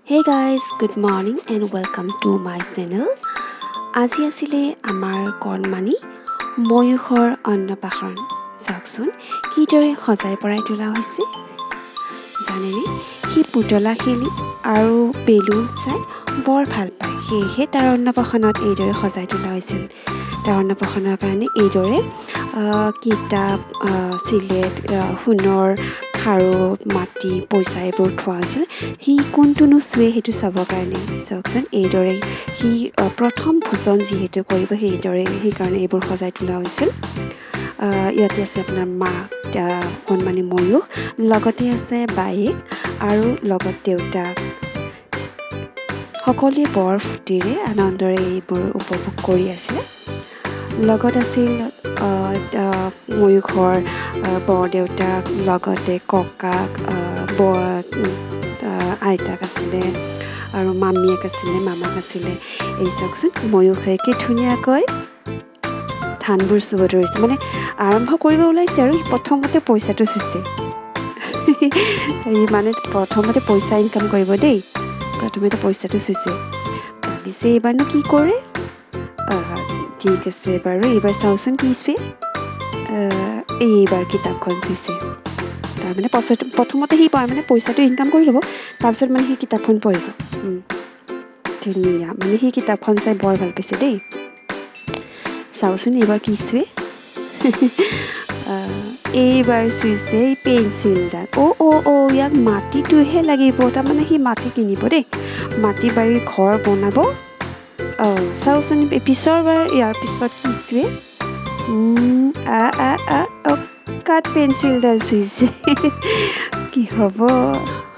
Hey guys, good morning and welcome to my channel. আজি আছিলে আমাৰ কণমানি ময়ূখৰ অন্নপ্ৰাশন। চাওকচোন কিদৰে সজাই পৰাই তোলা হৈছে। জানেনে সি পুতলা খেলি আৰু বেলুন চাই বৰ ভাল পায়। সেয়েহে তাৰ অন্নপ্ৰাশনত এইদৰে সজাই তোলা হৈছিল। তাৰ অন্নপ্ৰাশনৰ কাৰণে এইদৰে কিতাপ চিলেট সোণৰ খাৰু মাটি পইচা এইবোৰ থোৱা হৈছিল। সি কোনটোনো চুৱে সেইটো চাবৰ কাৰণে। চাওকচোন এইদৰে সি প্ৰথম ভোজন যিহেতু কৰিব সেইকাৰণে এইবোৰ সজাই তোলা হৈছিল। ইয়াতে আছে আপোনাৰ মা কণমানি ময়ূখ, লগতে আছে বায়েক আৰু লগত দেউতাক। সকলোৱে বৰ ফূৰ্তিৰে আনন্দৰে এইবোৰ উপভোগ কৰি আছিলে। লগত আছিল ময়ূখৰ বৰদেউতাক, লগতে ককাক, আইতাক আছিলে আৰু মামীয়েক আছিলে, মামাক আছিলে। এই চাওকচোন ময়ূখে কি ধুনীয়াকৈ ধানবোৰ চুব ধৰিছে, মানে আৰম্ভ কৰিব ওলাইছে আৰু প্ৰথমতে পইচাটো চুইছে। মানে প্ৰথমতে পইচা ইনকাম কৰিব দেই, প্ৰথমতে পইচাটো চুইছে। ভাবিছে এইবাৰনো কি কৰে। ঠিক আছে বাৰু, এইবাৰ চাওঁচোন কি চুৱে। এইবাৰ কিতাপখন চুইছে। তাৰমানে প্ৰথমতে সি মানে পইচাটো ইনকাম কৰি ল'ব, তাৰপিছত মানে সি কিতাপখন পঢ়িব। ধুনীয়া, মানে সি কিতাপখন চাই বৰ ভাল পাইছে দেই। চাওঁচোন এইবাৰ কি চুৱে। এইবাৰ চুইছে এই পেঞ্চিলডাল। ইয়াক মাটিটোহে লাগিব, তাৰমানে সি মাটি কিনিব দেই, মাটি বাৰী ঘৰ বনাব। চাওঁচোন পিছৰবাৰ ইয়াৰ পিছত কি চুৱে। কাঠ পেঞ্চিলডাল চুইছে। কি হ'ব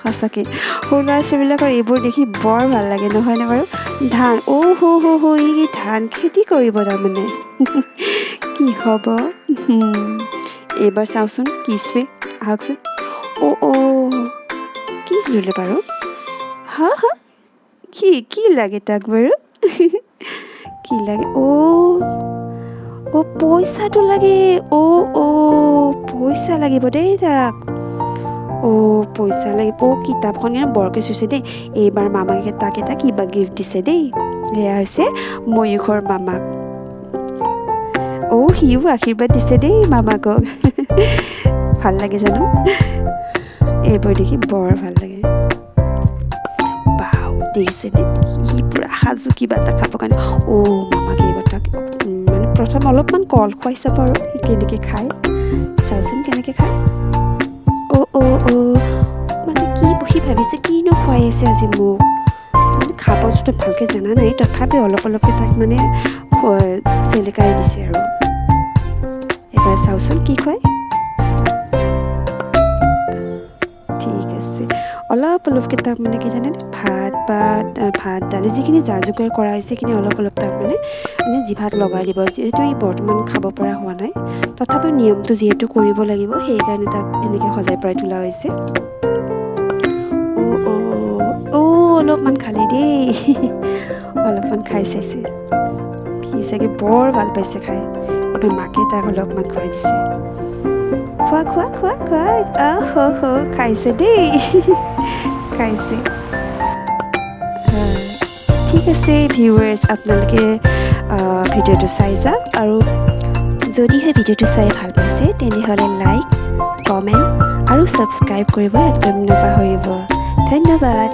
সঁচাকৈ সৰু ল'ৰা ছোৱালীবিলাকৰ এইবোৰ দেখি বৰ ভাল লাগে, নহয়নে বাৰু। ধান ই ধান খেতি কৰিব তাৰমানে। কি হ'ব। এইবাৰ চাওঁচোন কি চুৱে। আহকচোন। কি ল'লে বাৰু। হা কি লাগে তাক বাৰু। কি লাগে। পইচাটো লাগে। পইচা লাগিব দেই তাক। পইচা লাগিব। কিতাপখন বৰকৈ চুইছে দেই। এইবাৰ মামাকে তাক এটা কিবা গিফ্ট দিছে দেই। সেয়া হৈছে ময়ূখৰ মামাক। সিও আশীৰ্বাদ দিছে দেই মামাকক। ভাল লাগে জানো। এইবোৰ দেখি বৰ ভাল লাগে। দেখিছে দেই সি পূৰা সাজু কিবা এটা খাবৰ কাৰণে। মামাকে এইবাৰ তাক মানে প্ৰথম অলপমান কল খুৱাই চাব আৰু সি কেনেকৈ খায়। চাওঁচোন কেনেকৈ খায়। মানে সি ভাবিছে কিনো খুৱাই আছে আজি মোক। মানে খাব যদি ভালকৈ জানা নাই, তথাপি অলপকৈ তাক মানে চেলেকাই দিছে আৰু। এবাৰ চাওঁচোন কি খুৱায়। ঠিক আছে, অলপকৈ তাক মানে কি জানে ভাত দালি যিখিনি যা যোগাৰ কৰা হৈছে সেইখিনি অলপ তাক মানে জিভাত লগাই দিব। যিহেতু ই বৰ্তমান খাব পৰা হোৱা নাই, তথাপিও নিয়মটো যিহেতু কৰিব লাগিব, সেইকাৰণে তাক এনেকৈ সজাই পৰাই তোলা হৈছে। অলপমান খালে দেই। অলপমান খাই চাইছে। সি চাগে বৰ ভাল পাইছে খাই। এবাৰ মাকে তাক অলপমান খুৱাই দিছে। খোৱা খাইছে দেই। খাইছে। ঠিক আছে ভিউৱাৰ্ছ, আপোনালোকে ভিডিঅ'টো চাই যাওক, আৰু যদিহে ভিডিঅ'টো চাই ভাল পাইছে তেনেহ'লে লাইক, কমেণ্ট আৰু ছাবস্ক্ৰাইব কৰিব একদম নাপাহৰিব। ধন্যবাদ।